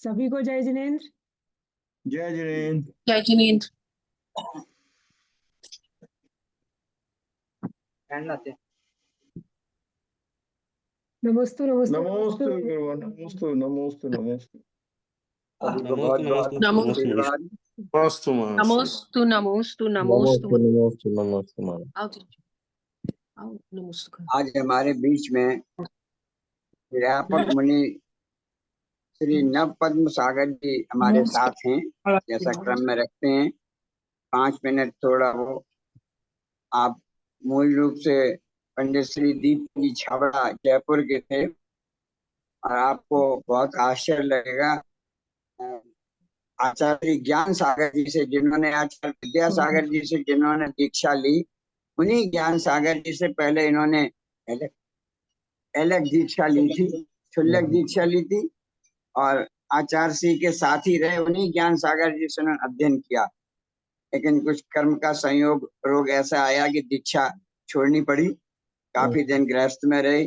सभी को जय जिनेन्द्र। जय जिनेन्द्र। जय जिनेन्द्र। नमोस्तु नमोस्तु नमोस्तु गुरुवर, नमोस्तु नमोस्तु नमोस्तु। नमोस्तु नमोस्तु नमोस्तु नमोस्तु नमोस्तु नमोस्तु नमोस्तु। आओ नमोस्तु। आज हमारे बीच में व्यापक मुनि श्री नव पद्म सागर जी हमारे साथ हैं। जैसा क्रम में रखते हैं 5 मिनट थोड़ा वो आप मूल रूप से पंडित श्री दीप जी छाबड़ा जयपुर के थे और आपको बहुत आश्चर्य लगेगा आचार्य ज्ञान सागर जी से जिन्होंने आचार्य विद्यासागर जी से जिन्होंने दीक्षा ली, उन्हीं ज्ञान सागर जी से पहले इन्होंने अलग दीक्षा ली थी, क्षुल्लक दीक्षा ली थी और आचार्य श्री के साथ ही रहे। उन्हीं ज्ञान सागर जी से उन्होंने अध्ययन किया, लेकिन कुछ कर्म का संयोग रोग ऐसा आया कि दीक्षा छोड़नी पड़ी। काफी दिन गृहस्थ में रहे।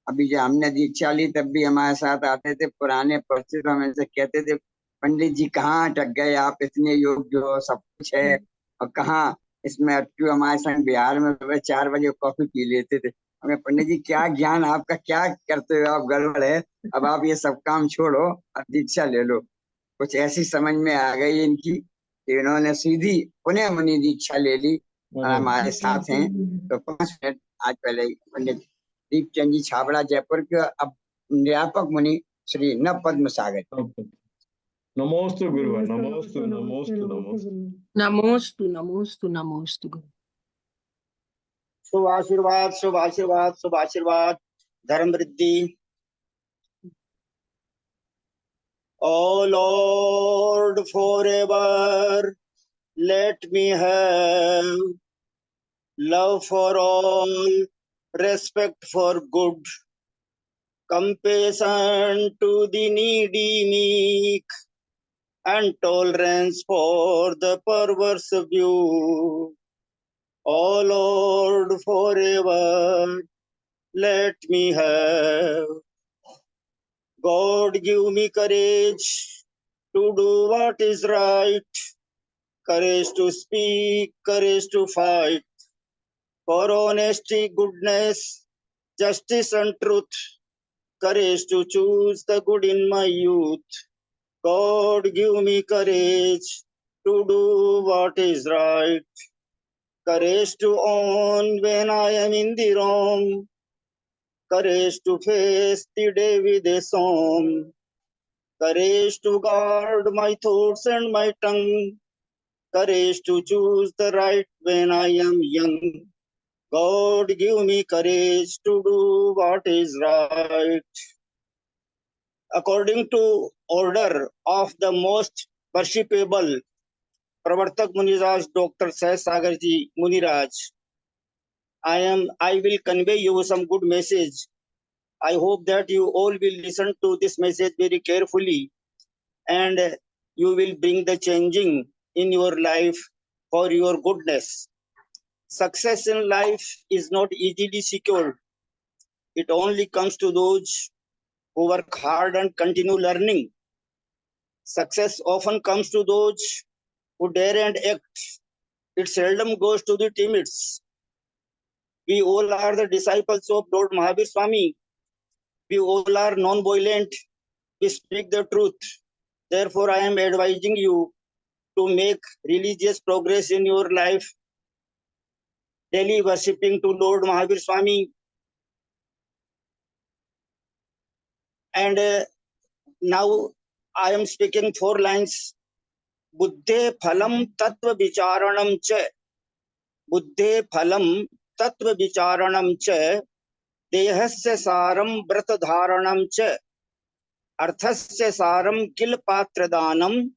अभी जब हमने दीक्षा ली तब भी हमारे साथ आते थे पुराने परिचित, हम इनसे कहते थे पंडित जी कहाँ अटक गए आप, इतने योग्य हो, सब कुछ है और कहाँ इसमें अटक्यों। हमारे संग बिहार में सुबह 4 बजे कॉफी पी लेते थे। हमें पंडित जी क्या ज्ञान आपका, क्या करते हो आप, गड़बड़ है, अब आप ये सब काम छोड़ो और दीक्षा ले लो। कुछ ऐसी समझ में आ गई इनकी कि इन्होंने सीधी पुनः मुनि दीक्षा ले ली और हमारे साथ हैं। तो 5 मिनट आज पहले पंडित दीपचंद जी छाबड़ा जयपुर के अब व्यापक मुनि श्री नव पद्म सागर। नमोस्तु गुरुवर, नमोस्तु नमोस्तु नमोस्तु। नमोस्तु नमोस्तु नमोस्तु। शुभ आशीर्वाद शुभ आशीर्वाद शुभ आशीर्वाद, धर्म वृद्धि। ओ Lord forever let me have love for all, respect for good, compassion to the needy meek, and tolerance for the perverse view. O Lord, forever let me have. God, give me courage to do what is right, courage to speak, courage to fight, for honesty, goodness, justice and truth, courage to choose the good in my youth. God, give me courage to do what is right, courage to own when I am in the wrong, courage to face the day with a song, courage to guard my thoughts and my tongue, courage to choose the right when I am young. God, give me courage to do what is right. According to order of the most worshipable Pravartak Muniraj Dr. Sahaj Sagar Ji Muniraj, I will convey you some good message. I hope that you all will listen to this message very carefully and you will bring the changing in your life for your goodness. Success in life is not easily secured. It only comes to those who work hard and continue learning. Success often comes to those who dare and act. It seldom goes to the timids. We all are the disciples of Lord Mahavir Swami. We all are non-violent. We speak the truth. Therefore, I am advising you to make religious progress in your life, daily worshipping to Lord Mahavir Swami. And now I am speaking 4 lines. Buddhe phalam tattva vicharanam cha. Buddhe phalam tattva vicharanam cha. Dehasya saram vrata dharanam cha. Arthasya saram kil patradanam.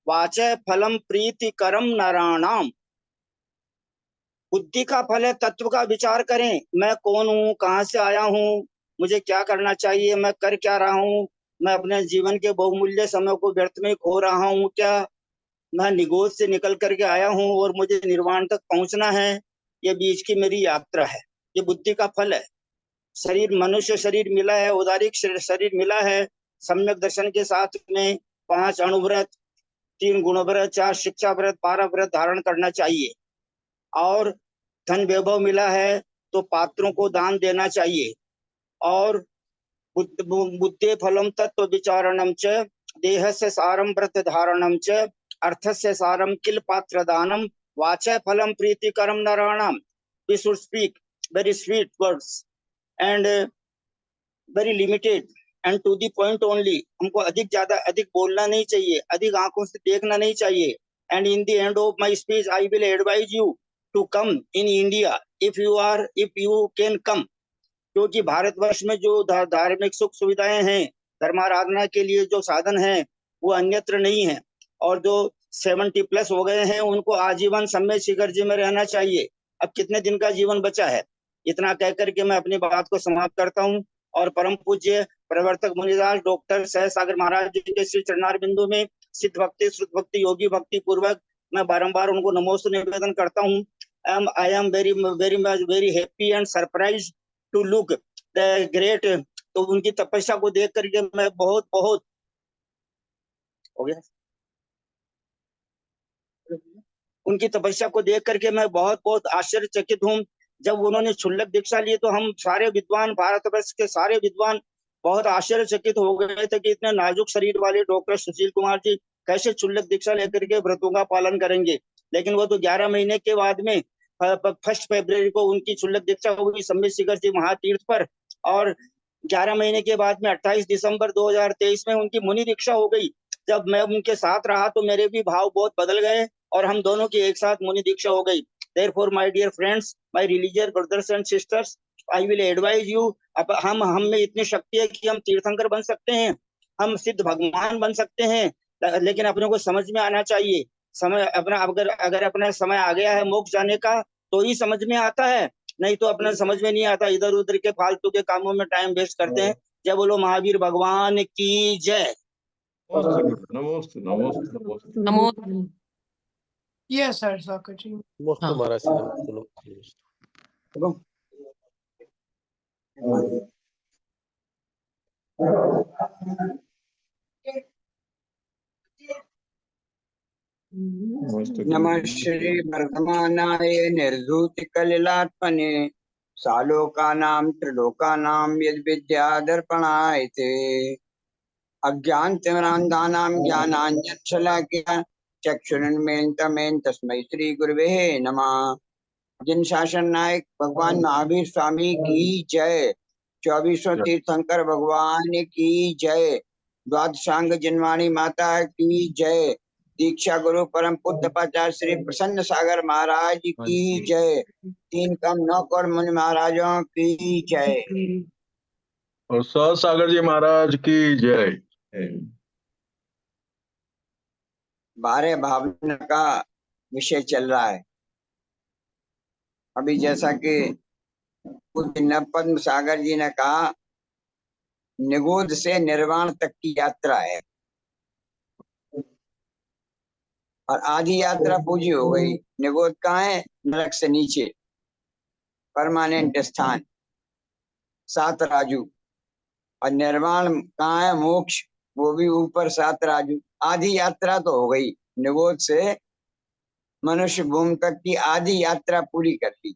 वाचे फलम प्रीति करम नाराणाम। बुद्धि का फल है तत्व का विचार करें। मैं कौन हूँ, कहाँ से आया हूँ, मुझे क्या करना चाहिए, मैं कर क्या रहा हूँ, मैं अपने जीवन के बहुमूल्य समय को व्यर्थ में खो रहा हूँ क्या, मैं निगोद से निकल करके आया हूँ और मुझे निर्वाण तक पहुंचना है। ये बीच की मेरी यात्रा है। ये बुद्धि का फल है। शरीर मनुष्य शरीर मिला है, उदारिक शरीर मिला है, सम्यक दर्शन के साथ में 5 अणुव्रत, 3 गुणव्रत, 4 शिक्षा व्रत, 12 व्रत धारण करना चाहिए। और धन वैभव मिला है तो पात्रों को दान देना चाहिए। और बुद्धे फलम तत्व विचारणम च, देहस्य सारम व्रत धारणम च, अर्थस्य सारम किल पात्र दानम, वाचा फलम प्रीतिकरम नराणाम। We should speak very sweet words and very limited and to the point only. हमको अधिक ज्यादा अधिक बोलना नहीं चाहिए, अधिक आंखों से देखना नहीं चाहिए। And in the end of my speech, I will advise you to come in India if you can come. क्योंकि भारतवर्ष में जो धार्मिक सुख सुविधाएं हैं, धर्माराधना के लिए जो साधन हैं, वो अन्यत्र नहीं है। और जो 70 प्लस हो गए हैं उनको आजीवन सम्यक शिखर जी में रहना चाहिए। अब कितने दिन का जीवन बचा है? इतना कहकर के मैं अपनी बात को समाप्त करता हूँ। और परम पूज्य प्रवर्तक मुनिराज डॉक्टर सहसागर महाराज जी के श्री चरणार बिंदु में सिद्ध भक्ति, श्रुत भक्ति, योगी भक्ति पूर्वक मैं बारंबार उनको नमोस्तु निवेदन करता हूँ। I am very happy and surprised to look the great। तो उनकी तपस्या को देख करके मैं बहुत बहुत हो गया, उनकी तपस्या को देख करके मैं बहुत बहुत आश्चर्यचकित हूँ। जब उन्होंने क्षुल्लक दीक्षा ली तो हम सारे विद्वान, भारतवर्ष के सारे विद्वान बहुत आश्चर्यचकित हो गए थे कि इतने नाजुक शरीर वाले डॉक्टर सुशील कुमार जी कैसे क्षुल्लक दीक्षा लेकर के व्रतों का पालन करेंगे। लेकिन वो तो 11 महीने के बाद में 1 फरवरी को उनकी क्षुल्लक दीक्षा हो गई सम्यक शिखर जी महातीर्थ पर। और 11 महीने के बाद में 28 दिसंबर 2023 में उनकी मुनि दीक्षा हो गई। जब मैं उनके साथ रहा तो मेरे भी भाव बहुत बदल गए और हम दोनों की एक साथ मुनि दीक्षा हो गई। Therefore, my dear friends, my religious brothers and sisters, I will advise you। अब हम में इतनी शक्ति है कि हम तीर्थंकर बन सकते हैं, हम सिद्ध भगवान बन सकते हैं। लेकिन अपने को समझ में आना चाहिए। समय अपना अगर अपना समय आ गया है मोक्ष जाने का तो ही समझ में आता है, नहीं तो अपना समझ में नहीं आता। इधर उधर के फालतू के कामों में टाइम वेस्ट करते हैं। जय बोलो महावीर भगवान की जय। नमोस्तु नमोस्तु नमोस्तु नमो Yes, sir, Sakaji. नमोस्तु हाँ। महाराज नमोस्तु। नमोस्तु नमः श्री वर्धमानाय निर्धूति कलिलात्मने, सालोकानां त्रिलोकानां यद्विद्या दर्पणाय ते, अज्ञानतिमिरान्धानां ज्ञानाञ्जनशलाकया चक्षुरुन्मीलितं तस्मै श्री गुरुवे नमः। जिन शासन नायक भगवान महावीर स्वामी की जय, 2400 तीर्थंकर भगवान की जय, द्वादशांग जिनवाणी माता की जय, दीक्षा गुरु परम पूज्य पाचार्य श्री प्रसन्न सागर महाराज की जय, 3 कम 9 करोड़ मुनि महाराजों की जय। और सहसागर जी महाराज की जय। 12 भावना का विषय चल रहा है। अभी जैसा कि पूज्य नवपद्म सागर जी ने कहा, निगोद से निर्वाण तक की यात्रा है और आधी यात्रा पूरी हो गई। निगोद कहाँ है? नरक से नीचे परमानेंट स्थान 7 राजू। और निर्वाण कहाँ है? मोक्ष, वो भी ऊपर 7 राजू। आधी यात्रा तो हो गई, निगोद से मनुष्य भूमि तक की आधी यात्रा पूरी कर ली।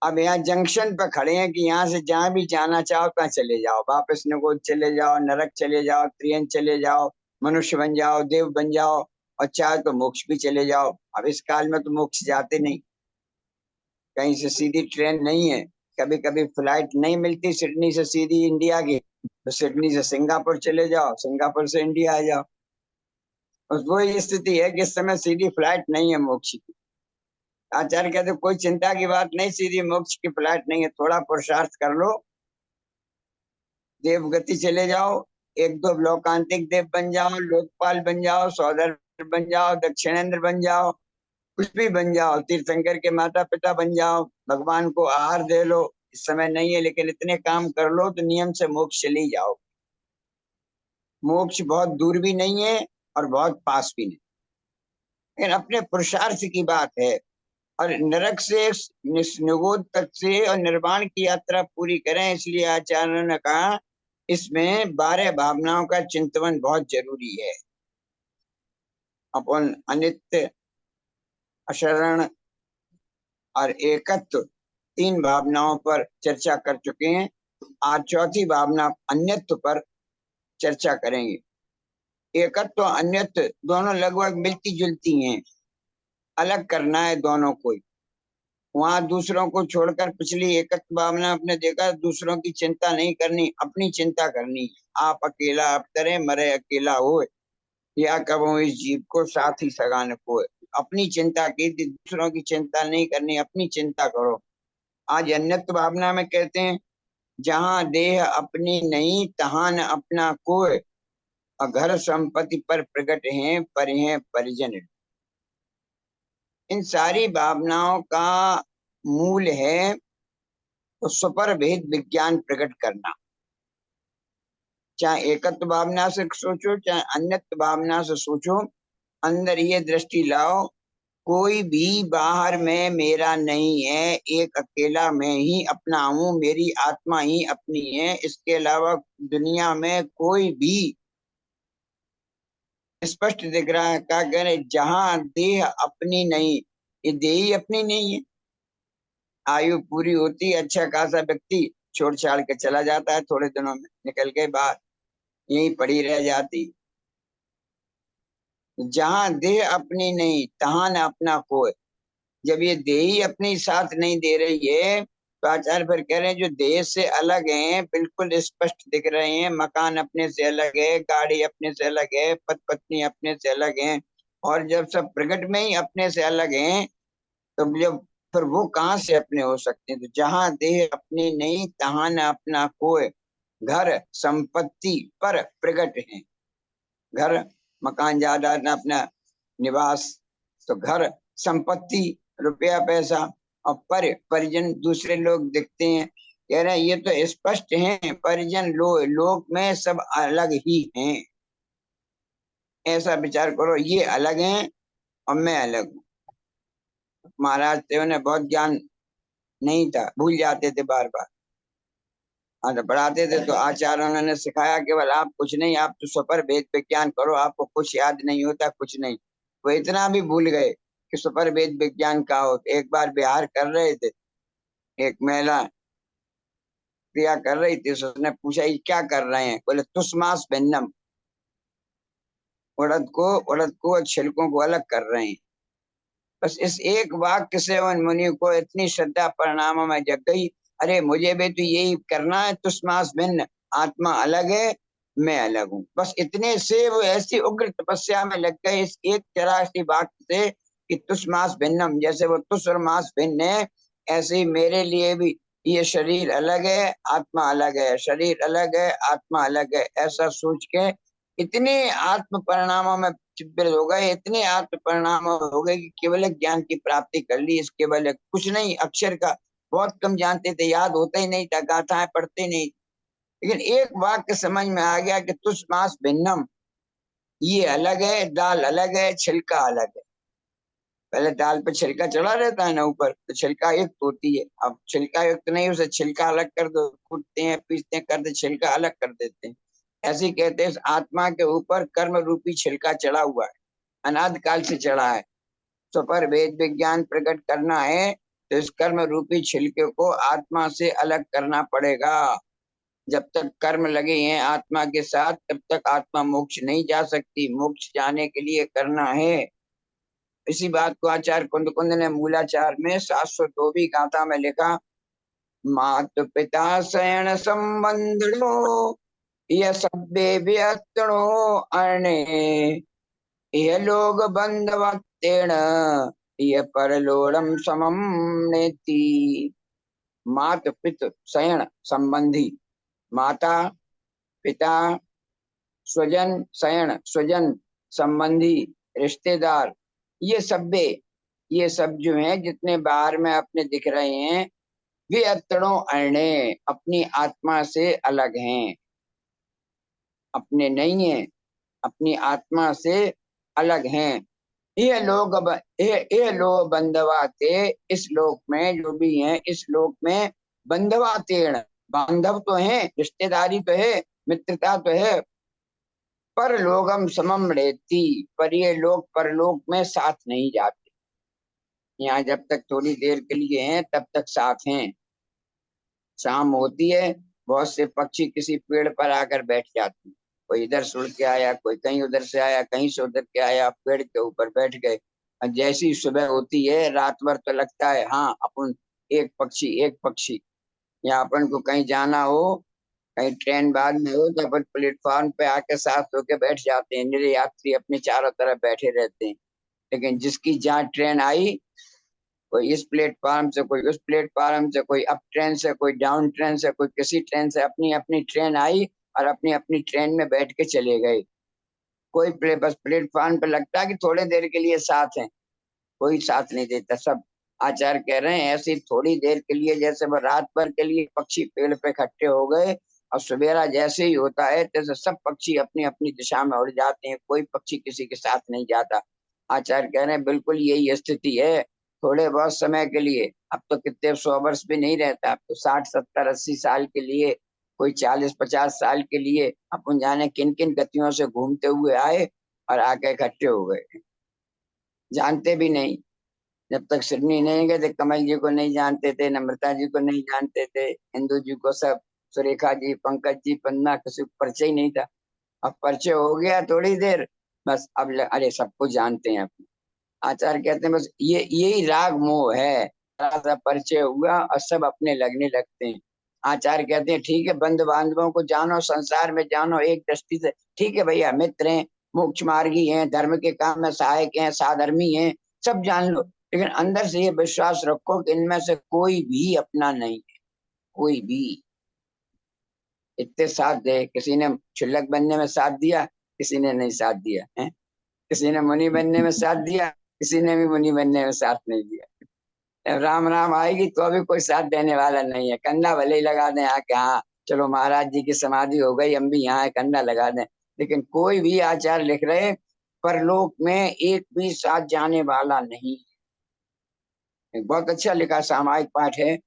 अब यहाँ जंक्शन पर खड़े हैं कि यहाँ से जहाँ भी जाना चाहो तहाँ चले जाओ, वापस निगोद चले जाओ, नरक चले जाओ, त्रियन चले जाओ, मनुष्य बन जाओ, देव बन जाओ, और चाहे तो मोक्ष भी चले जाओ। अब इस काल में तो मोक्ष जाते नहीं, कहीं से सीधी ट्रेन नहीं है, कभी कभी फ्लाइट नहीं मिलती सिडनी से सीधी इंडिया की, तो सिडनी से सिंगापुर चले जाओ, सिंगापुर से इंडिया आ जाओ। वही स्थिति है कि इस समय सीधी फ्लाइट नहीं है मोक्ष की। आचार्य कहते कोई चिंता की बात नहीं, सीधी मोक्ष की फ्लाइट नहीं है, थोड़ा पुरुषार्थ कर लो, देव गति चले जाओ, 1-2 लोकांतिक देव बन जाओ, लोकपाल बन जाओ, सौदर बन जाओ, दक्षिणेंद्र बन जाओ, कुछ भी बन जाओ, तीर्थंकर के माता पिता बन जाओ, भगवान को आहार दे लो। इस समय नहीं है, लेकिन इतने काम कर लो तो नियम से मोक्ष चले जाओ। मोक्ष बहुत दूर भी नहीं है और बहुत पास भी नहीं, लेकिन अपने पुरुषार्थ की बात है। और नरक से निगोद तक से और निर्वाण की यात्रा पूरी करें, इसलिए आचार्य ने कहा इसमें 12 भावनाओं का चिंतन बहुत जरूरी है। अपन अनित्य, अशरण और एकत्व 3 भावनाओं पर चर्चा कर चुके हैं। आज चौथी भावना अन्यत्व पर चर्चा करेंगे। एकत्व और अन्यत्व दोनों लगभग मिलती जुलती हैं। अलग करना है दोनों को। वहां दूसरों को छोड़कर पिछली एकत्व भावना आपने देखा, दूसरों की चिंता नहीं करनी, अपनी चिंता करनी। आप अकेला आप तरे मरे अकेला हो, या कबो इस जीव को साथ ही सगान को। अपनी चिंता की, दूसरों की चिंता नहीं करनी, अपनी चिंता करो। आज अन्यत्व भावना में कहते हैं, जहां देह अपनी नहीं तहां न अपना कोय, और घर संपत्ति पर प्रकट हैं पर हैं परिजन। इन सारी भावनाओं का मूल है तो सुपर भेद विज्ञान प्रकट करना। चाहे एकत्व भावना से सोचो चाहे अन्यत्व भावना से सोचो, अंदर ये दृष्टि लाओ, कोई भी बाहर में मेरा नहीं है, एक अकेला मैं ही अपना हूँ, मेरी आत्मा ही अपनी है। इसके अलावा दुनिया में कोई भी स्पष्ट दिख रहा है। क्या कह रहे, जहां देह अपनी नहीं, ये देह ही अपनी नहीं है। आयु पूरी होती, अच्छा खासा व्यक्ति छोड़ छाड़ के चला जाता है, थोड़े दिनों में निकल के बाहर यहीं पड़ी रह जाती। जहां देह अपनी नहीं तहां न अपना कोई। जब ये देह ही अपनी साथ नहीं दे रही है, तो आचार्य फिर कह रहे हैं जो देह से अलग हैं, बिल्कुल स्पष्ट दिख रहे हैं। मकान अपने से अलग है, गाड़ी अपने से अलग है, पति पत्नी अपने से अलग हैं, और जब सब प्रकट में ही अपने से अलग हैं, तो जब फिर वो कहाँ से अपने हो सकते हैं। तो जहां देह अपनी नहीं तहां न अपना कोई, घर संपत्ति पर प्रकट है। घर मकान जायदाद न अपना निवास, तो घर संपत्ति रुपया पैसा, और परिजन दूसरे लोग दिखते हैं। कह रहे हैं ये तो स्पष्ट हैं, परिजन लोक में सब अलग ही हैं। ऐसा विचार करो, ये अलग हैं और मैं अलग हूँ। महाराज थे, उन्हें बहुत ज्ञान नहीं था, भूल जाते थे बार बार। पढ़ाते थे तो आचार्य उन्होंने सिखाया, केवल आप कुछ नहीं, आप तो सुपर भेद विज्ञान करो, आपको कुछ याद नहीं होता, कुछ नहीं। वो इतना भी भूल गए कि सुपर भेद विज्ञान का हो। एक बार बिहार कर रहे थे, एक महिला क्रिया कर रही थी, उसने पूछा ये क्या कर रहे हैं। बोले तुष्मास भिन्नम, उड़द को छिलकों को अलग कर रहे हैं। बस इस एक वाक्य से उन मुनि को इतनी श्रद्धा परिणामों में जग गई, अरे मुझे भी तो यही करना है, तुष्मास भिन्न, आत्मा अलग है मैं अलग हूँ। बस इतने से वो ऐसी उग्र तपस्या में लग गए इस एक जरा सी वाक्य से कि तुष्मास भिन्नम, जैसे वो तुष और मास भिन्न है, ऐसे ही मेरे लिए भी ये शरीर अलग है आत्मा अलग है, शरीर अलग है आत्मा अलग है। ऐसा सोच के इतने आत्म परिणामों में चित्त हो गए, इतने आत्म परिणाम हो गए कि केवल ज्ञान की प्राप्ति कर ली। इस केवल कुछ नहीं, अक्षर का बहुत कम जानते थे, याद होता ही नहीं था, गाथाएं पढ़ते नहीं। लेकिन एक वाक्य समझ में आ गया कि तुष मास भिन्नम, ये अलग है, दाल अलग है, छिलका अलग है। पहले दाल पे छिलका चढ़ा रहता है ना ऊपर, तो छिलका युक्त होती है। अब छिलका युक्त नहीं, उसे छिलका अलग कर दो, कूटते हैं पीसते हैं करते छिलका अलग कर देते हैं। ऐसे ही कहते हैं आत्मा के ऊपर कर्म रूपी छिलका चढ़ा हुआ है, अनादि काल से चढ़ा है। तो पर वेद विज्ञान प्रकट करना है तो इस कर्म रूपी छिलके को आत्मा से अलग करना पड़ेगा। जब तक कर्म लगे हैं आत्मा के साथ, तब तक आत्मा मोक्ष नहीं जा सकती। मोक्ष जाने के लिए करना है। इसी बात को आचार्य कुंद ने मूलाचार में 702वीं गाथा में लिखा, मातु पिता शयन संबंधो यह सभ्य व्यक्तणो अणे, यह लोग बंधवत्तेण यह परलोड़म समम नेति। मात पित शयन संबंधी, माता पिता स्वजन, शयन स्वजन, संबंधी रिश्तेदार, ये सब जो हैं जितने बाहर में अपने दिख रहे हैं, वे अतड़ों अण्णे अपनी आत्मा से अलग हैं, अपने नहीं है, अपनी आत्मा से अलग हैं। ये लोग बंधवाते, इस लोक में जो भी हैं, इस लोक में बंधवातेण, बांधव तो हैं, रिश्तेदारी तो है, मित्रता तो है। परलोकम समम रहती, पर ये लोग परलोक में साथ नहीं जाते। यहाँ जब तक थोड़ी देर के लिए हैं तब तक साथ हैं। शाम होती है, बहुत से पक्षी किसी पेड़ पर आकर बैठ जाते हैं। कोई इधर से उड़ के आया, कोई कहीं उधर से आया, कहीं से उधर के आया, पेड़ के ऊपर बैठ गए। और जैसी सुबह होती है, रात भर तो लगता है हाँ अपन एक पक्षी एक पक्षी। या अपन को कहीं जाना हो, कहीं ट्रेन बाद में हो, तो अपन प्लेटफॉर्म पे आके साथ होके बैठ जाते हैं। निरे यात्री अपने चारों तरफ बैठे रहते हैं। लेकिन जिसकी जहाँ ट्रेन आई, कोई इस प्लेटफॉर्म से, कोई उस प्लेटफॉर्म से, कोई अप ट्रेन से, कोई डाउन ट्रेन से, कोई किसी ट्रेन से, अपनी अपनी ट्रेन आई और अपनी अपनी ट्रेन में बैठ के चले गए। कोई बस प्लेटफॉर्म पे लगता है कि थोड़ी देर के लिए साथ हैं, कोई साथ नहीं देता। सब आचार्य कह रहे हैं ऐसी थोड़ी देर के लिए, जैसे वो रात भर के लिए पक्षी पेड़ पे इकट्ठे हो गए और सवेरा जैसे ही होता है तैसे सब पक्षी अपनी अपनी दिशा में उड़ जाते हैं, कोई पक्षी किसी के साथ नहीं जाता। आचार्य कह रहे हैं बिल्कुल यही स्थिति है। थोड़े बहुत समय के लिए, अब तो कितने 100 वर्ष भी नहीं रहता, अब तो 60 70 80 साल के लिए, कोई 40 50 साल के लिए अपन जाने किन किन गतियों से घूमते हुए आए और आके इकट्ठे हो गए, जानते भी नहीं। जब तक सिडनी नहीं गए थे, कमल जी को नहीं जानते थे, नम्रता जी को नहीं जानते थे, इंदु जी को, सब सुरेखा जी, पंकज जी, पन्ना, किसी को परिचय नहीं था। अब परिचय हो गया थोड़ी देर, बस अब अरे सबको जानते हैं अपने। आचार्य कहते हैं बस यही राग मोह है। थोड़ा सा परिचय हुआ और सब अपने लगने लगते हैं। आचार्य कहते हैं ठीक है, बंधु बांधवों को जानो, संसार में जानो एक दृष्टि से, ठीक है भैया, मित्र हैं, मोक्ष मार्गी हैं, धर्म के काम में सहायक हैं, साधर्मी हैं, सब जान लो। लेकिन अंदर से ये विश्वास रखो कि इनमें से कोई भी अपना नहीं है, कोई भी। इतने साथ दे, किसी ने क्षुल्लक बनने में साथ दिया, किसी ने नहीं साथ दिया है। किसी ने मुनि बनने में साथ दिया, किसी ने भी मुनि बनने में साथ नहीं दिया। राम राम आएगी तो अभी कोई साथ देने वाला नहीं है। कंधा भले ही लगा दें आके, हाँ चलो महाराज जी की समाधि हो गई, हम भी यहाँ कंधा लगा दें, लेकिन कोई भी आचार्य लिख रहे परलोक में एक भी साथ जाने वाला नहीं। एक बहुत अच्छा लिखा सामायिक पाठ है,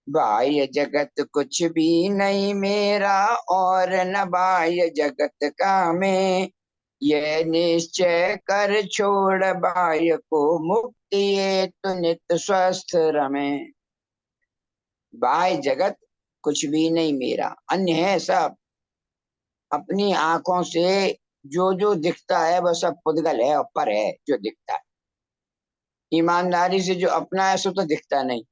बाह्य जगत कुछ भी नहीं मेरा और न बाह्य जगत का मैं, ये निश्चय कर छोड़ बाह्य को मुक्ति ये तो नित्य स्वस्थ रमे। बाह्य जगत कुछ भी नहीं मेरा, अन्य है सब। अपनी आंखों से जो जो दिखता है वह सब पुद्गल है, ऊपर है जो दिखता है। ईमानदारी से जो अपना है सो तो दिखता नहीं।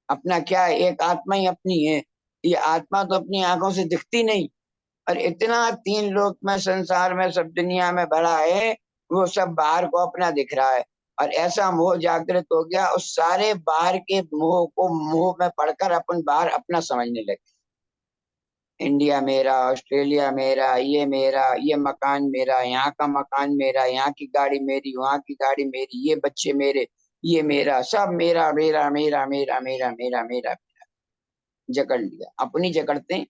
अपना क्या है, एक आत्मा ही अपनी है। ये आत्मा तो अपनी आंखों से दिखती नहीं, और इतना 3 लोक में, संसार में, सब दुनिया में भरा है, वो सब बाहर को अपना दिख रहा है। और ऐसा मोह जागृत हो गया, उस सारे बाहर के मोह को मोह में पढ़कर अपन बाहर अपना समझने लगे। इंडिया मेरा, ऑस्ट्रेलिया मेरा, ये मकान मेरा, यहाँ का मकान मेरा, यहाँ की गाड़ी मेरी, वहाँ की गाड़ी मेरी, ये बच्चे मेरे, ये मेरा, सब मेरा मेरा मेरा मेरा मेरा मेरा मेरा। जकड़ लिया, अपनी जकड़ते हैं।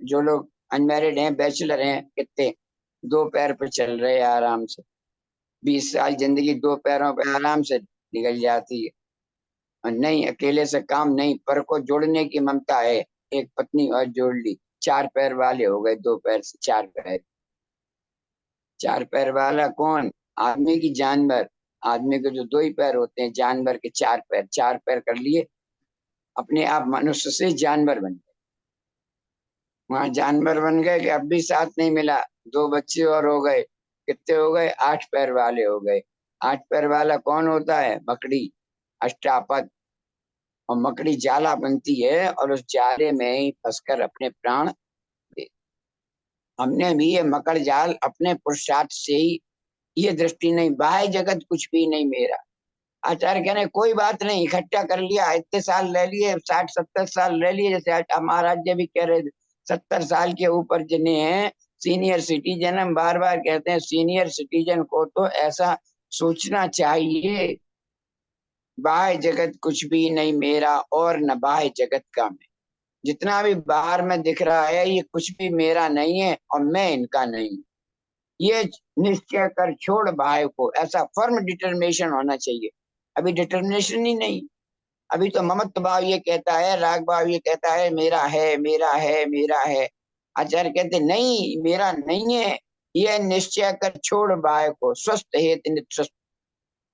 जो लोग अनमैरिड हैं, बैचलर हैं, कितने 2 पैर पर चल रहे हैं आराम से। 20 साल जिंदगी 2 पैरों पर आराम से निकल जाती है। और नहीं, अकेले से काम नहीं, पर को जोड़ने की ममता है। एक पत्नी और जोड़ ली, 4 पैर वाले हो गए, 2 पैर से 4 पैर। 4 पैर वाला कौन? आदमी की जानवर। आदमी के जो 2 ही पैर होते हैं, जानवर के 4 पैर। 4 पैर कर लिए, अपने आप मनुष्य से जानवर बन गए। वहां जानवर बन गए कि अब भी साथ नहीं मिला, 2 बच्चे और हो गए, कितने हो गए? 8 पैर वाले हो गए। 8 पैर वाला कौन होता है? मकड़ी, अष्टापद। और मकड़ी जाला बनती है और उस जाले में ही फंसकर अपने प्राण दे। हमने भी ये मकर जाल अपने पुरुषार्थ से ही, ये दृष्टि नहीं, बाह्य जगत कुछ भी नहीं मेरा। आचार्य कह रहे कोई बात नहीं, इकट्ठा कर लिया, इतने साल ले लिए, 60 70 साल ले लिए। जैसे महाराज जी भी कह रहे 70 साल के ऊपर जिन्हें हैं सीनियर सिटीजन, हम बार बार कहते हैं सीनियर सिटीजन को तो ऐसा सोचना चाहिए, बाह्य जगत कुछ भी नहीं मेरा और न बाह्य जगत का मैं। जितना भी बाहर में दिख रहा है ये कुछ भी मेरा नहीं है और मैं इनका नहीं। ये निश्चय कर छोड़ बाह्य को, ऐसा फर्म डिटर्मिनेशन होना चाहिए। अभी डिटर्मिनेशन ही नहीं। अभी तो ममत्व भाव ये कहता है, राग भाव ये कहता है मेरा है मेरा है मेरा है। आचार्य कहते नहीं, मेरा नहीं है, यह निश्चय कर छोड़ बाय को, स्वस्थ है नित स्वस्थ।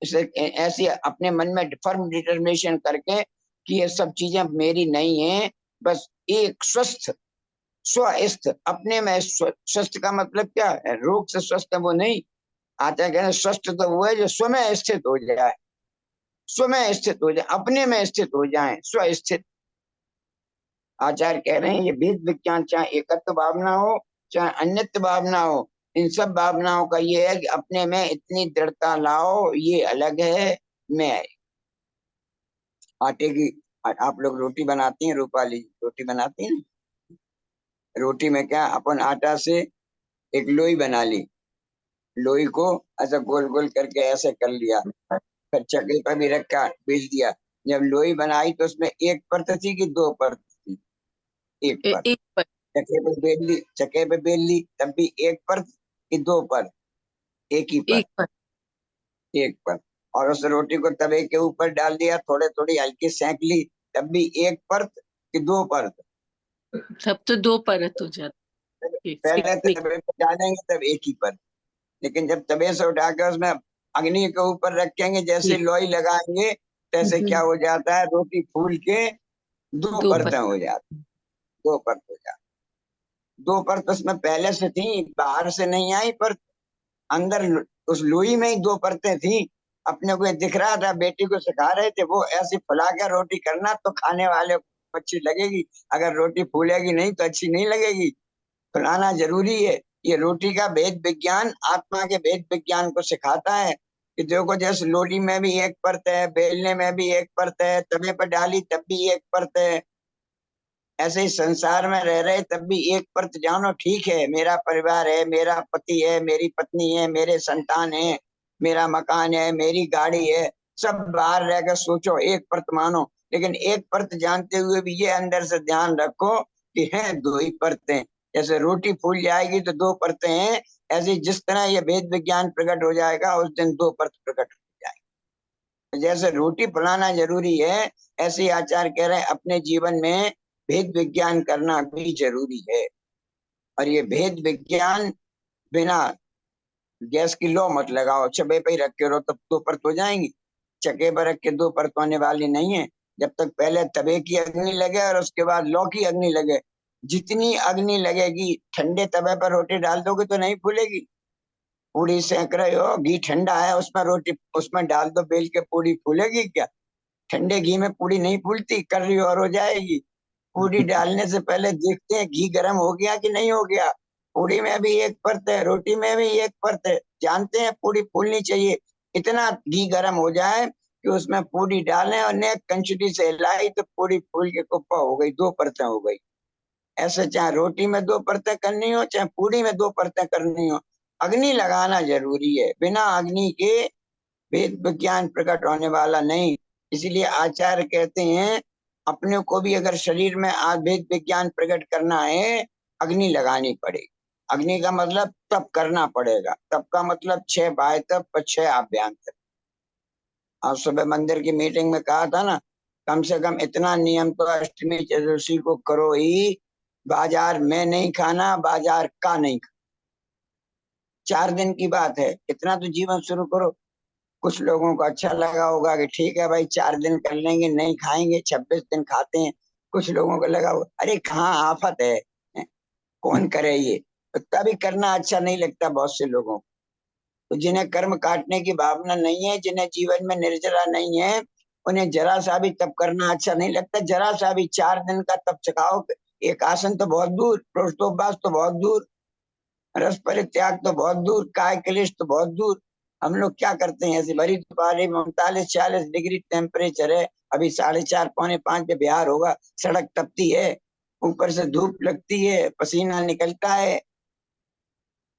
इसे ऐसी अपने मन में फर्म डिटर्मिनेशन करके कि ये सब चीजें मेरी नहीं है, बस एक स्वस्थ स्वस्थ अपने में। स्वस्थ का मतलब क्या है? रोग से स्वस्थ वो नहीं। आचार्य कहते स्वस्थ तो वो है जो स्व में स्थित हो जाए, स्व में स्थित हो जाए, अपने में स्थित हो जाए, स्वस्थित। आचार्य कह रहे हैं ये भेद विज्ञान चाहे एकत्व भावना हो चाहे अन्यत्व भावना हो, इन सब भावनाओं का ये है कि अपने में इतनी दृढ़ता लाओ, ये अलग है मैं। आटे की आप लोग रोटी बनाती हैं, रूपाली रोटी बनाती हैं। रोटी में क्या अपन आटा से एक लोई बना ली, लोई को ऐसा गोल गोल करके ऐसे कर लिया, फिर चक्की पर भी रखा, बेच दिया। जब लोई बनाई तो उसमें एक परत थी कि दो परत थी? एक परत। एक पर चक्के पे बेल ली, चक्के पे बेल ली तब भी एक परत कि दो परत? एक ही परत, एक पर एक परत। और उस रोटी को तवे के ऊपर डाल दिया, थोड़े थोड़ी हल्की सेंक ली, तब भी एक परत कि दो परत? तब तो दो परत हो जाती है। पहले सेकने तवे पे डालेंगे तब एक ही परत, लेकिन जब तवे से उठा के उसमें अग्नि के ऊपर रखेंगे, जैसे की। लोई लगाएंगे तैसे क्या हो जाता है? रोटी फूल के दो दो परतें पर हो जाती, दो परत हो जाती। दो परत उसमें पहले से थी, बाहर से नहीं आई, पर अंदर उस लोई में ही दो परतें थी। अपने को ये दिख रहा था, बेटी को सिखा रहे थे वो ऐसी फुला के रोटी करना तो खाने वाले को अच्छी लगेगी, अगर रोटी फूलेगी नहीं तो अच्छी नहीं लगेगी। फुलाना जरूरी है। ये रोटी का भेद विज्ञान आत्मा के भेद विज्ञान को सिखाता है कि देखो जैसे लोटी में भी एक परत है, बेलने में भी एक परत है, तवे पर डाली तब भी एक परत है, ऐसे ही संसार में रह रहे तब भी एक परत जानो ठीक है, मेरा परिवार है, मेरा पति है, मेरी पत्नी है, मेरे संतान है, मेरा मकान है, मेरी गाड़ी है, सब बाहर रहकर सोचो एक परत मानो। लेकिन एक परत जानते हुए भी ये अंदर से ध्यान रखो कि है दो ही परतें। जैसे रोटी फूल जाएगी तो दो परतें हैं, ऐसे जिस तरह ये भेद विज्ञान प्रकट हो जाएगा उस दिन दो परत प्रकट हो जाएगी। जैसे रोटी फुलाना जरूरी है, ऐसे ही आचार्य कह रहे हैं अपने जीवन में भेद विज्ञान करना भी जरूरी है। और ये भेद विज्ञान बिना गैस की लो मत लगाओ, चबे पे ही रख के रहो तब दो परत हो जाएंगी। चके पर रख के दो परत होने वाली नहीं है। जब तक पहले तवे की अग्नि लगे और उसके बाद लौ की अग्नि लगे, जितनी अग्नि लगेगी, ठंडे तवे पर रोटी डाल दोगे तो नहीं फूलेगी। पूड़ी सेक रहे हो, घी ठंडा है, उसमें रोटी उसमें डाल दो बेल के, पूड़ी फूलेगी क्या? ठंडे घी में पूड़ी नहीं फूलती, कर रही और हो जाएगी। पूड़ी डालने से पहले देखते हैं घी गर्म हो गया कि नहीं हो गया। पूड़ी में भी एक परत है, रोटी में भी एक परत है, जानते हैं पूड़ी फूलनी चाहिए। इतना घी गर्म हो जाए कि उसमें पूड़ी डालें और नेक कंचुटी से हिलाई तो पूड़ी फूल के कुप्पा हो गई, दो परतें हो गई। ऐसे चाहे रोटी में दो परतें करनी हो चाहे पूड़ी में दो परतें करनी हो, अग्नि लगाना जरूरी है। बिना अग्नि के वेद विज्ञान प्रकट होने वाला नहीं। इसीलिए आचार्य कहते हैं अपने को भी अगर शरीर में आज वेद विज्ञान प्रकट करना है, अग्नि लगानी पड़ेगी। अग्नि का मतलब तप करना पड़ेगा। तप का मतलब 6 बाह्य तप और 6 आभ्यंतर। आज सुबह मंदिर की मीटिंग में कहा था ना, कम से कम इतना नियम तो अष्टमी चतुर्दशी को करो ही, बाजार में नहीं खाना, बाजार का नहीं खाना। 4 दिन की बात है, इतना तो जीवन शुरू करो। कुछ लोगों को अच्छा लगा होगा कि ठीक है भाई 4 दिन कर लेंगे, नहीं खाएंगे, 26 दिन खाते हैं। कुछ लोगों को लगा अरे कहाँ आफत है, कौन करे ये, तो तभी करना अच्छा नहीं लगता बहुत से लोगों को। तो जिन्हें कर्म काटने की भावना नहीं है, जिन्हें जीवन में निर्जरा नहीं है, उन्हें जरा सा भी तप करना अच्छा नहीं लगता। जरा सा भी 4 दिन का तप चकाओ, एक आसन तो बहुत दूर, प्रोष्ठोपवास तो बहुत दूर, रस परित्याग तो बहुत दूर, काय क्लेश तो बहुत दूर। हम लोग क्या करते हैं, ऐसी भरी दोपहर में 39-40 डिग्री टेम्परेचर है, अभी 4:30 पौने 5 पे बिहार होगा, सड़क तपती है, ऊपर से धूप लगती है, पसीना निकलता है,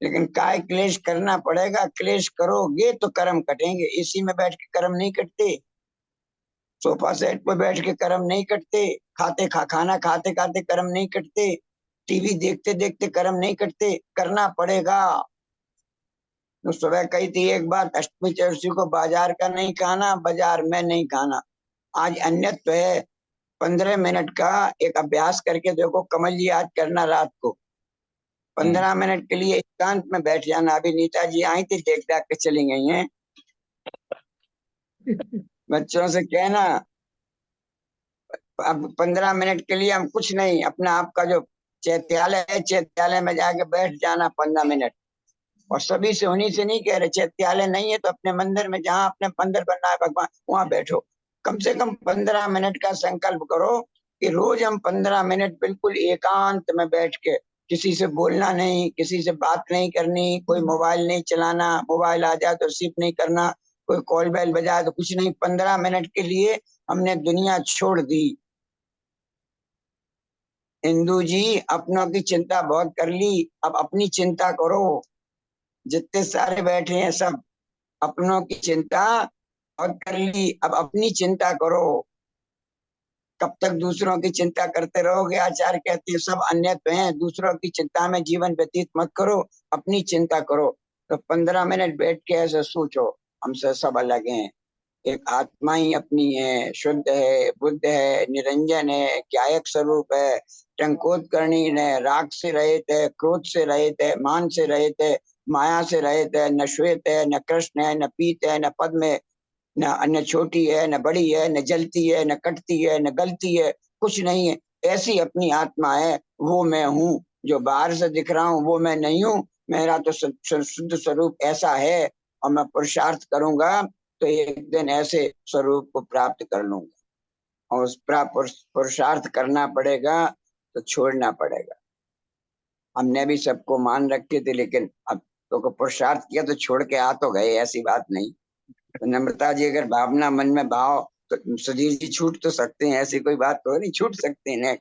लेकिन काय क्लेश करना पड़ेगा। क्लेश करोगे तो कर्म कटेंगे। एसी में बैठ के कर्म नहीं कटते, सोफा सेट पर बैठ के कर्म नहीं कटते, खाना खाते खाते कर्म नहीं कटते, टीवी देखते देखते कर्म नहीं कटते, करना पड़ेगा। तो सुबह कही थी एक बात, अष्टमी चतुर्दशी को बाजार का नहीं खाना, बाजार में नहीं खाना। आज अन्यत्व है। 15 मिनट का एक अभ्यास करके देखो, कमल जी आज करना रात को 15 मिनट के लिए एकांत में बैठ जाना। अभी नीता जी आई थी, देख देख के चली गई हैं। बच्चों से कहना अब 15 मिनट के लिए हम कुछ नहीं, अपना आपका जो चैत्यालय है, चैत्यालय में जाके बैठ जाना 15 मिनट। और सभी से, उन्हीं से नहीं कह रहे, चैत्यालय नहीं है तो अपने मंदिर में, जहाँ अपने मंदिर बनना है भगवान, वहां बैठो। कम से कम 15 मिनट का संकल्प करो कि रोज हम 15 मिनट बिल्कुल एकांत में बैठ के, किसी से बोलना नहीं, किसी से बात नहीं करनी, कोई मोबाइल नहीं चलाना, मोबाइल आ जाए तो रिसीव नहीं करना, कोई कॉल बेल बजाए तो कुछ नहीं। 15 मिनट के लिए हमने दुनिया छोड़ दी। इंदू जी, अपनों की चिंता बहुत कर ली, अब अपनी चिंता करो। जितने सारे बैठे हैं सब अपनों की चिंता बहुत कर ली, अब अपनी चिंता करो। कब तक दूसरों की चिंता करते रहोगे? आचार्य कहते हैं सब अन्यत्व हैं, दूसरों की चिंता में जीवन व्यतीत मत करो, अपनी चिंता करो। तो 15 मिनट बैठ के ऐसे सोचो, हमसे सब अलग हैं, एक आत्मा ही अपनी है, शुद्ध है, बुद्ध है, निरंजन है, ज्ञायक स्वरूप है, टंकोत्कर्णी है, राग से रहित है, क्रोध से रहित है, मान से रहित है, माया से रहित है, न श्वेत है, न कृष्ण है, न पीत है, न पद्म है, न छोटी है, न बड़ी है, न जलती है, न कटती है, न गलती है, कुछ नहीं है। ऐसी अपनी आत्मा है, वो मैं हूँ। जो बाहर से दिख रहा हूँ वो मैं नहीं हूँ, मेरा तो शुद्ध स्वरूप ऐसा है। और मैं पुरुषार्थ करूंगा तो एक दिन ऐसे स्वरूप को प्राप्त कर लूंगा। और उस पुरुषार्थ करना पड़ेगा तो छोड़ना पड़ेगा। हमने भी सबको मान रखे थे, लेकिन अब तो पुरुषार्थ किया तो छोड़ के आ तो गए, ऐसी बात नहीं। तो नम्रता जी, अगर भावना मन में भाव, तो सुधीर जी छूट तो सकते हैं, ऐसी कोई बात तो नहीं, छूट सकते हैं।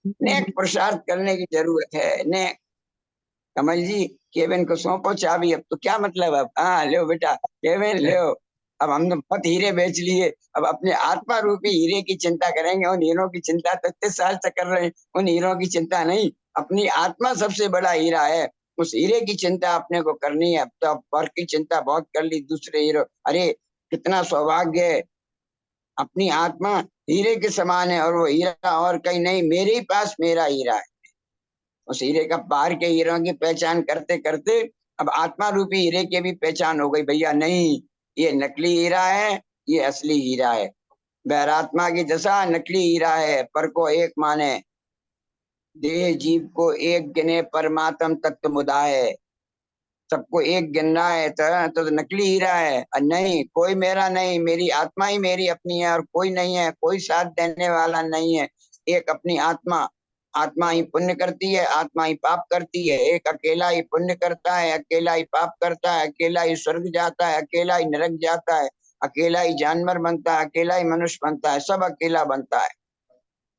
नेक पुरुषार्थ करने की जरूरत है। नेक कमल जी, केविन को सौंपो चाबी। अब तो क्या मतलब, अब हाँ लो बेटा केविन लो। अब हमने बहुत हीरे बेच लिए, अब अपने आत्मा रूपी हीरे की चिंता करेंगे। उन हीरों की चिंता तो इतने साल से कर रहे हैं, उन हीरों की चिंता नहीं, अपनी आत्मा सबसे बड़ा हीरा है। उस हीरे की चिंता अपने को करनी है। अब तो वर्क की चिंता बहुत कर ली, दूसरे हीरो, अरे कितना सौभाग्य है। अपनी आत्मा हीरे के समान है, और वो हीरा और कहीं नहीं, मेरे ही पास मेरा हीरा है। उस हीरे का, बाहर के हीरों की पहचान करते करते अब आत्मा रूपी हीरे की भी पहचान हो गई। भैया नहीं, ये नकली हीरा है, ये असली हीरा है। बैरात्मा की दशा नकली हीरा है, पर को एक माने, देह जीव को एक गिने, परमात्म तत्व मुदाए। सबको एक गिन रहा है तो नकली हीरा है। और नहीं, कोई मेरा नहीं, मेरी आत्मा ही मेरी अपनी है, और कोई नहीं है, कोई साथ देने वाला नहीं है। एक अपनी आत्मा, आत्मा ही पुण्य करती है, आत्मा ही पाप करती है। एक अकेला ही पुण्य करता है, अकेला ही पाप करता है, अकेला ही स्वर्ग जाता है, अकेला ही नरक जाता है, अकेला ही जानवर बनता है, अकेला ही मनुष्य बनता है, सब अकेला बनता है।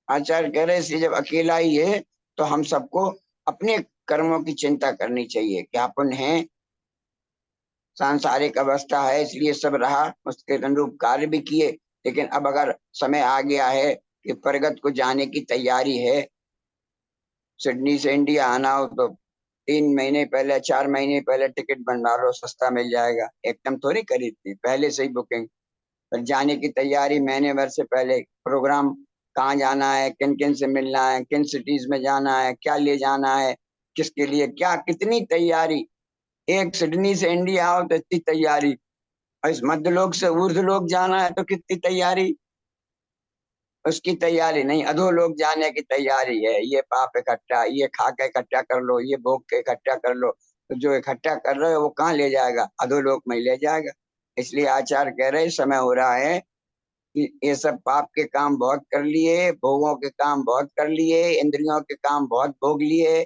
आचार्य कह रहे हैं जब अकेला ही है तो हम सबको अपने कर्मों की चिंता करनी चाहिए। क्या अपन है, सांसारिक अवस्था है इसलिए सब रहा, उसके अनुरूप कार्य भी किए। लेकिन अब अगर समय आ गया है कि प्रगत को जाने की तैयारी है, सिडनी से इंडिया आना हो तो 3 महीने पहले, 4 महीने पहले टिकट बनवा लो, सस्ता मिल जाएगा। एकदम थोड़ी खरीदती, पहले से ही बुकिंग। पर जाने की तैयारी महीने भर से पहले, प्रोग्राम कहाँ जाना है, किन किन से मिलना है, किन सिटीज में जाना है, क्या ले जाना है, किसके लिए क्या, कितनी तैयारी। एक सिडनी से इंडिया आओ तो इतनी तैयारी, और इस मध्यलोक से ऊर्ध्वलोक जाना है तो कितनी तैयारी। उसकी तैयारी नहीं, अधोलोक जाने की तैयारी है। ये पाप इकट्ठा, ये खा के इकट्ठा कर लो, ये भोग के इकट्ठा कर लो। तो जो इकट्ठा कर रहे हो वो कहाँ ले जाएगा? अधोलोक में ले जाएगा। इसलिए आचार्य कह रहे समय हो रहा है कि ये सब पाप के काम बहुत कर लिए, भोगों के काम बहुत कर लिए, इंद्रियों के काम बहुत भोग लिए,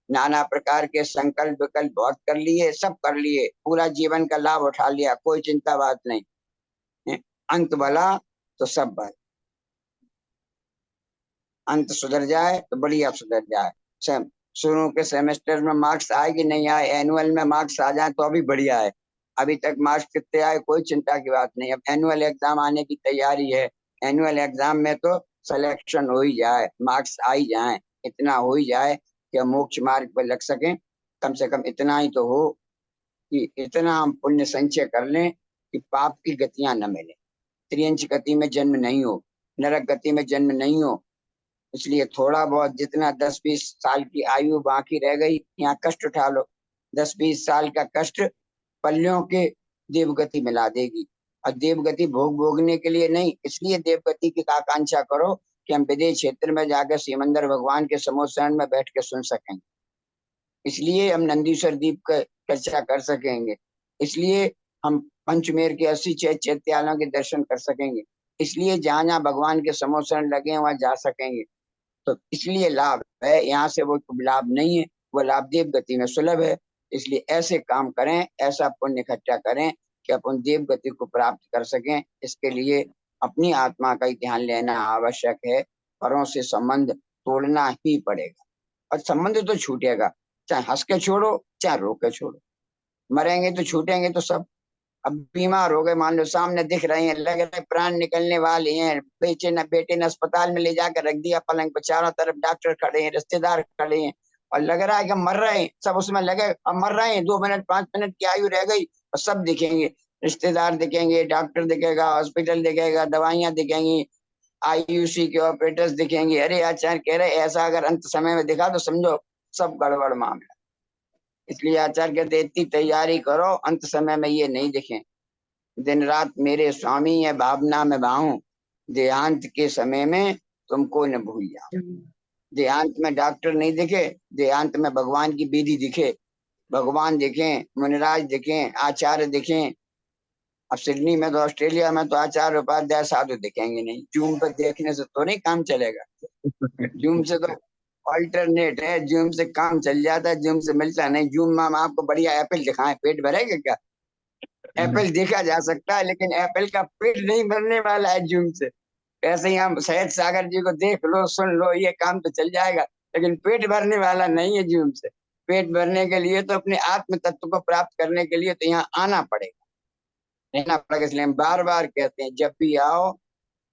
नाना प्रकार के संकल्प विकल्प बहुत कर लिए, सब कर लिए, पूरा जीवन का लाभ उठा लिया, कोई चिंता बात नहीं है। अंत भला तो सब भला। अंत सुधर जाए तो बढ़िया सुधर जाए। शुरू के सेमेस्टर में मार्क्स आए कि नहीं आए, एनुअल में मार्क्स आ जाए तो अभी बढ़िया है। अभी तक मार्क्स कितने आए कोई चिंता की बात नहीं, अब एनुअल एग्जाम आने की तैयारी है। एनुअल एग्जाम में तो सिलेक्शन हो ही जाए, मार्क्स आ ही जाए, इतना हो ही जाए कि मोक्ष मार्ग पर लग सके। कम से कम इतना ही तो हो कि इतना हम पुण्य संचय कर लें कि पाप की गतियां न मिले। त्रियंच गति में जन्म नहीं हो, नरक गति में जन्म नहीं हो। इसलिए थोड़ा बहुत जितना 10-20 साल की आयु बाकी रह गई, यहाँ कष्ट उठा लो। 10-20 साल का कष्ट पल्लियों के देवगति मिला देगी। और देवगति भोगने के लिए नहीं, इसलिए देवगति की आकांक्षा करो कि हम विदेश क्षेत्र में जाकर सिमंदर भगवान के समोत्सरण में बैठ के सुन सकेंगे। इसलिए हम नंदीश्वर दीप का चर्चा कर सकेंगे। इसलिए हम पंचमेर के 80 चैत्यालयों के दर्शन कर सकेंगे। इसलिए जहाँ जहाँ भगवान के समोत्सरण लगे हैं वहां जा सकेंगे। तो इसलिए लाभ है, यहाँ से वो लाभ नहीं है, वो लाभ देव गति में सुलभ है। इसलिए ऐसे काम करें, ऐसा पुण्य इकट्ठा करें कि अपन देव गति को प्राप्त कर सकें। इसके लिए अपनी आत्मा का ही ध्यान लेना आवश्यक है। परों से संबंध तोड़ना ही पड़ेगा, और संबंध तो छूटेगा, चाहे हंस के छोड़ो चाहे रो के छोड़ो। मरेंगे तो छूटेंगे तो सब। अब बीमार हो गए, मान लो सामने दिख रहे हैं, लग रहे प्राण निकलने वाले हैं, बेटे ने अस्पताल में ले जाकर रख दिया पलंग पर, चारों तरफ डॉक्टर खड़े हैं, रिश्तेदार खड़े हैं, और लग रहा है कि मर रहे हैं, सब उसमें लगे। अब मर रहे हैं, 2 मिनट 5 मिनट की आयु रह गई, और सब दिखेंगे, रिश्तेदार दिखेंगे, डॉक्टर दिखेगा, हॉस्पिटल दिखेगा, दवाइयां दिखेंगी, आईयूसी के ऑपरेटर्स दिखेंगे। अरे आचार्य कह रहे ऐसा अगर अंत समय में दिखा तो समझो सब गड़बड़ मामला। इसलिए आचार्य कहते इतनी तैयारी करो अंत समय में ये नहीं दिखे। दिन रात मेरे स्वामी है भावना में बाहूं, देहांत के समय में तुमको न भूल जाऊं। देहांत में डॉक्टर नहीं दिखे, देहांत में भगवान की विधि दिखे, भगवान दिखे, मुनिराज दिखे, आचार्य दिखे। अब सिडनी में तो, ऑस्ट्रेलिया में तो आचार्य उपाध्याय साधु दिखेंगे नहीं। जूम पर देखने से तो नहीं काम चलेगा। जूम से तो अल्टरनेट है, जूम से काम चल जाता है, जूम से मिलता नहीं। जूम में हम आपको बढ़िया एप्पल दिखाएं, पेट भरेगा क्या? एप्पल देखा जा सकता है, लेकिन एप्पल का पेट नहीं भरने वाला है जूम से। ऐसे ही हम सहज सागर जी को देख लो, सुन लो, ये काम तो चल जाएगा, लेकिन पेट भरने वाला नहीं है जूम से। पेट भरने के लिए तो अपने आत्म तत्व को प्राप्त करने के लिए तो यहाँ आना पड़ेगा, रहना पड़ेगा। इसलिए हम बार बार कहते हैं, जब भी आओ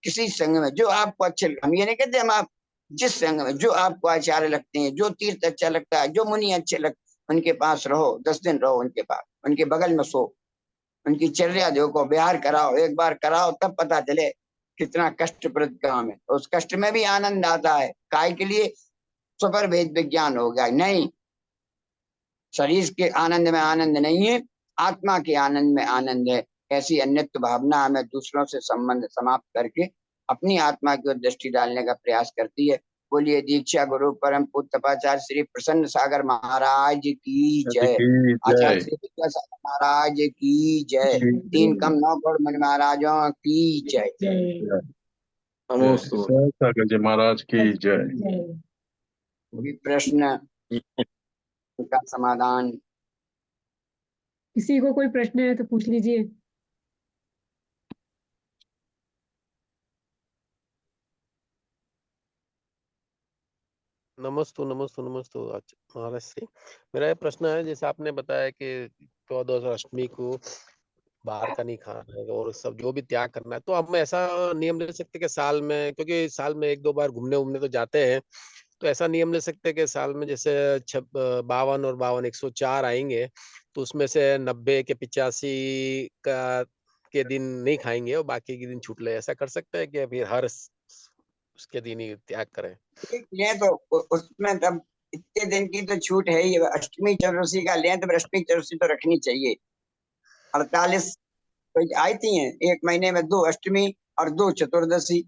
किसी संग में जो आपको अच्छे, हम ये नहीं कहते, हम आप जिस संग में जो आपको आचार्य लगते हैं, जो तीर्थ अच्छा लगता है, जो मुनि अच्छे लगते, उनके पास रहो, 10 दिन रहो उनके पास, उनके बगल में सो, उनकी चर्या देखो, बिहार कराओ, एक बार कराओ तब पता चले कितना कष्टप्रद काम है। उस कष्ट में भी आनंद आता है। काय के लिए? सुपर भेद विज्ञान हो गया। नहीं, शरीर के आनंद में आनंद नहीं है, आत्मा के आनंद में आनंद है। ऐसी अन्यत्व भावना हमें दूसरों से संबंध समाप्त करके अपनी आत्मा की ओर दृष्टि डालने का प्रयास करती है। बोलिए दीक्षा गुरु परम पूज्य तपाचार्य श्री प्रसन्न सागर महाराज की जय। आचार्य श्री विद्यासागर महाराज की जय। 3 कम 9 करोड़ मन महाराजों की जय। नमोस्तु। सहज सागर जी महाराज की जय। कोई प्रश्न का समाधान? किसी को कोई प्रश्न है तो पूछ लीजिए। नमस्तु नमस्तु नमस्तु महाराज श्री। मेरा ये प्रश्न है, जैसे आपने बताया कि 14 और अष्टमी को बाहर का नहीं खाना है और सब जो भी त्याग करना है, तो अब हम ऐसा नियम ले सकते कि साल में, क्योंकि साल में 1-2 बार घूमने उमने तो जाते हैं, तो ऐसा नियम ले सकते हैं कि साल में जैसे 52 और 52 104 आएंगे, तो उसमें से 90 के 85 का के दिन नहीं खाएंगे और बाकी के दिन छूट ले। ऐसा कर सकते हैं कि फिर हर उसके दिन ही त्याग करें? ये तो उसमें तब इतने दिन की तो छूट है ही। अष्टमी चतुर्दशी का लें तो अष्टमी चतुर्दशी तो रखनी चाहिए। 48 तो आई थी हैं, 1 महीने में 2 अष्टमी और 2 चतुर्दशी,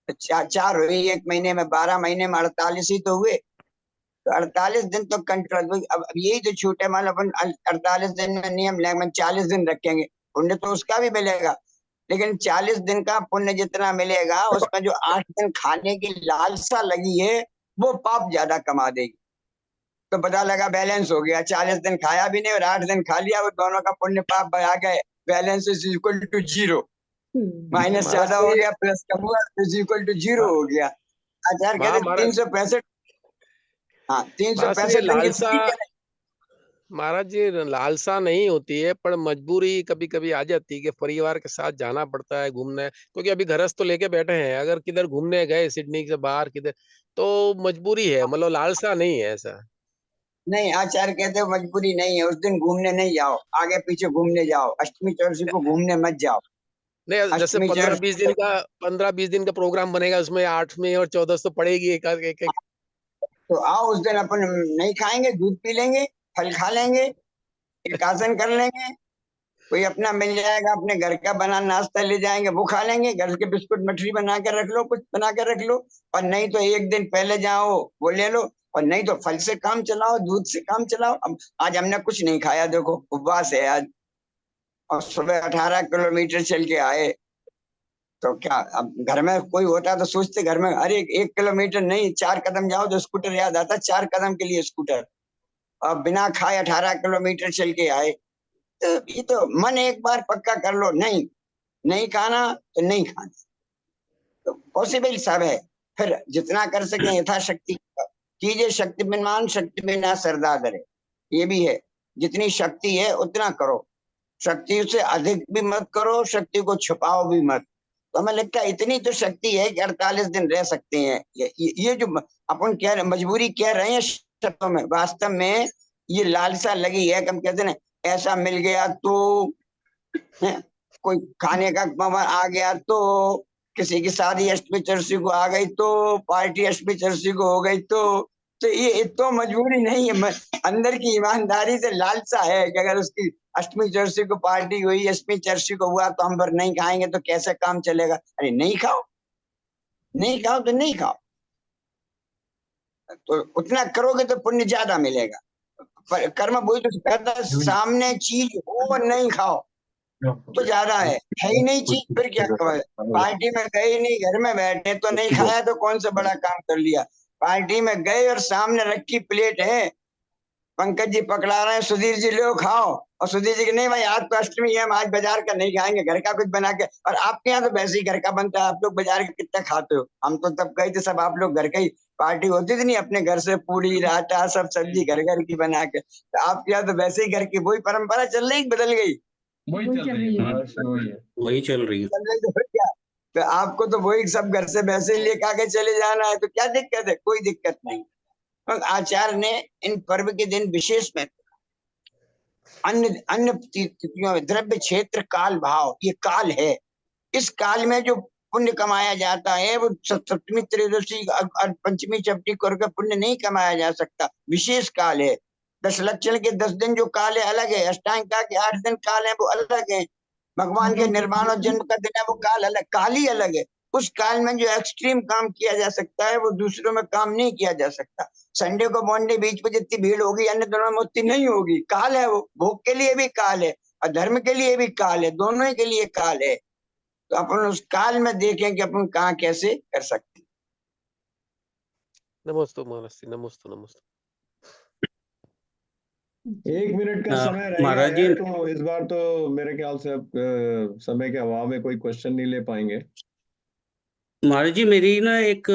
तो 4 हुई 1 महीने में। 12 महीने में 48 ही तो हुए, तो 48 दिन तो कंट्रोल। अब यही तो छूट है। मान लो अपन 48 दिन में नियम लेंगे, 40 दिन रखेंगे, पुण्य तो उसका भी मिलेगा, लेकिन 40 दिन का पुण्य जितना मिलेगा, उसमें जो 8 दिन खाने की लालसा लगी है वो पाप ज्यादा कमा देगी। तो पता लगा बैलेंस हो गया, 40 दिन खाया भी नहीं और 8 दिन खा लिया, वो दोनों का पुण्य पाप बढ़ा गए। Balance is equal to 0, minus ज्यादा हो गया, प्लस कम हुआ, इज इक्वल टू 0 हो गया। आचार्य कहते 365, हाँ 365 लालसा महाराज जी लालसा नहीं होती है, पर मजबूरी कभी कभी आ जाती है कि परिवार के साथ जाना पड़ता है घूमने, क्योंकि अभी घरस्थ तो लेके बैठे हैं। अगर किधर घूमने गए सिडनी से बाहर किधर, तो मजबूरी है, मतलब लालसा नहीं है। ऐसा नहीं, आचार्य कहते हो मजबूरी नहीं है। उस दिन घूमने नहीं जाओ, आगे पीछे घूमने जाओ, अष्टमी चतुर्दशी को घूमने मत जाओ। नहीं, जैसे अष्टमी 15-20 दिन का प्रोग्राम बनेगा, उसमें 8वीं और 14 तो पड़ेगी एक। तो आओ, उस दिन अपन नहीं खाएंगे, दूध पी लेंगे, फल खा लेंगे, एक आसन कर लेंगे, कोई अपना मिल जाएगा, अपने घर का बना नाश्ता ले जाएंगे, वो खा लेंगे, घर के बिस्कुट मठरी बना के रख लो, कुछ बना के रख लो। और नहीं तो एक दिन पहले जाओ वो ले लो, और नहीं तो फल से काम चलाओ, दूध से काम चलाओ। अब आज हमने कुछ नहीं खाया, देखो उपवास है आज, और सुबह 18 किलोमीटर चल के आए। तो क्या अब घर में कोई होता तो सोचते घर में, अरे 1 किलोमीटर नहीं, 4 कदम जाओ तो स्कूटर याद आता, 4 कदम के लिए स्कूटर, और बिना खाए 18 किलोमीटर चल के आए। तो ये तो मन एक बार पक्का कर लो, नहीं खाना तो नहीं खाना, तो पॉसिबल सब है। फिर जितना कर सके यथाशक्ति कीजिए, शक्ति बिनमान शक्ति बिना सरदा करे, ये भी है। जितनी शक्ति है उतना करो, शक्ति से अधिक भी मत करो, शक्ति को छुपाओ भी मत। तो हमें लगता है इतनी तो शक्ति है कि 48 दिन रह सकते हैं। ये जो अपन कह रहे, मजबूरी कह रहे हैं शब्दों में, वास्तव में ये लालसा लगी है कि हम कहते हैं ऐसा मिल गया तो, कोई खाने का मामा आ गया तो, किसी की शादी अष्टमी चतुर्थी को आ गई तो, पार्टी अष्टमी चतुर्थी को हो गई तो ये तो मजबूरी नहीं है, अंदर की ईमानदारी से लालसा है कि अगर उसकी अष्टमी चतुर्थी को पार्टी हुई, अष्टमी चतुर्थी को हुआ तो हम पर नहीं खाएंगे तो कैसे काम चलेगा। अरे नहीं खाओ तो नहीं खाओ, तो उतना करोगे तो पुण्य ज्यादा मिलेगा। पर कर्म वही तो कहता है, सामने चीज हो नहीं खाओ तो ज्यादा है ही नहीं चीज, फिर क्या करें। पार्टी में गए ही नहीं, घर में बैठे तो नहीं खाया तो कौन सा बड़ा काम कर लिया। पार्टी में गए और सामने रखी प्लेट है, पंकज जी पकड़ा रहे हैं, सुधीर जी लो खाओ, और सुधीर जी की नहीं भाई आज तो अष्टमी है, हम आज बाजार का नहीं खाएंगे, घर का कुछ बना के। और आपके यहाँ तो वैसे ही घर का बनता है, आप लोग बाजार का कितना खाते हो। हम तो तब गए थे सब, आप लोग घर का ही, पार्टी होती थी नहीं अपने घर से पूरी राटा सब सब्जी घर घर की बना के, तो आपके यहाँ तो वैसे ही घर की वही परंपरा चल रही, बदल गई वही चल रही है। वही चल रही है। तो फिर क्या, तो आपको तो वही सब घर से वैसे लेकर आके चले जाना है, तो क्या दिक्कत है, कोई दिक्कत नहीं। आचार्य ने इन पर्व के दिन विशेष में अन्य तिथियों में द्रव्य क्षेत्र काल भाव, ये काल है, इस काल में जो पुण्य कमाया जाता है वो सप्तमी त्रयोदशी पंचमी चपटी करके पुण्य नहीं कमाया जा सकता, विशेष काल है। 10 लक्षण के 10 दिन जो काल है अलग है, अष्टांग का के 8 दिन काल है वो अलग है, भगवान के निर्माण और जन्म का दिन है वो काल अलग, काल ही अलग है। उस काल में जो एक्सट्रीम काम किया जा सकता है वो दूसरों में काम नहीं किया जा सकता। संडे को मंडे बीच में जितनी भीड़ होगी अन्य दिनों में उतनी नहीं होगी, काल है वो, भोग के लिए भी काल है और धर्म के लिए भी काल है, दोनों के लिए काल है। तो अपन उस काल में देखें कि अपन कहाँ कैसे कर सकते हैं। नमोस्तु महर्षि, नमोस्तु। 1 मिनट का समय रह महाराज गया जी, है, तो इस बार तो मेरे ख्याल से अब समय के अभाव में कोई क्वेश्चन नहीं ले पाएंगे। महाराज जी, मेरी ना एक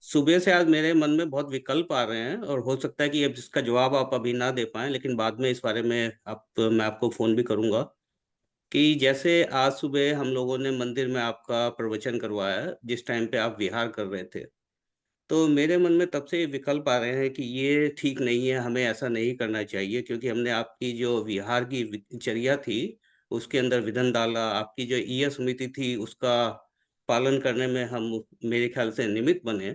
सुबह से आज मेरे मन में बहुत विकल्प आ रहे हैं, और हो सकता है कि अब जिसका जवाब आप अभी ना दे पाएं, लेकिन बाद में इस बारे में मैं आपको फोन भी करूंगा। कि जैसे आज सुबह हम लोगों ने मंदिर में आपका प्रवचन करवाया, जिस टाइम पे आप विहार कर रहे थे, तो मेरे मन में तब से ये विकल्प आ रहे हैं कि ये ठीक नहीं है, हमें ऐसा नहीं करना चाहिए, क्योंकि हमने आपकी जो विहार की चर्या थी उसके अंदर विधान डाला, आपकी जो ईय समिति थी उसका पालन करने में हम मेरे ख्याल से निमित्त बने।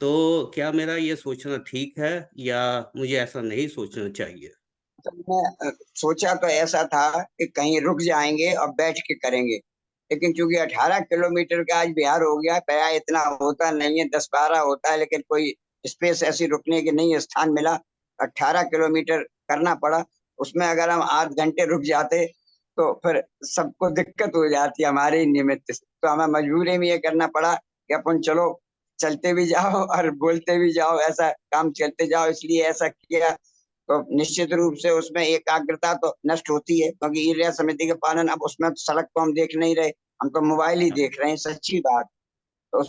तो क्या मेरा ये सोचना ठीक है या मुझे ऐसा नहीं सोचना चाहिए? मैं सोचा तो ऐसा था कि कहीं रुक जाएंगे और बैठ के करेंगे, लेकिन चूंकि 18 किलोमीटर का आज बिहार हो गया, पया इतना होता नहीं है, 10-12 होता है, लेकिन कोई स्पेस ऐसी रुकने की नहीं, स्थान मिला, 18 किलोमीटर करना पड़ा। उसमें अगर हम 8 घंटे रुक जाते तो फिर सबको दिक्कत हो जाती हमारे ही निमित्त से, तो हमें मजबूरी में ये करना पड़ा कि अपन चलो चलते भी जाओ और बोलते भी जाओ, ऐसा काम चलते जाओ, इसलिए ऐसा किया। तो निश्चित रूप से उसमें एकाग्रता तो नष्ट होती है, क्योंकि ईर्ष्या समिति के पालन, अब उसमें तो सड़क को हम देख नहीं रहे, हम तो मोबाइल ही देख रहे हैं, सच्ची बात। तो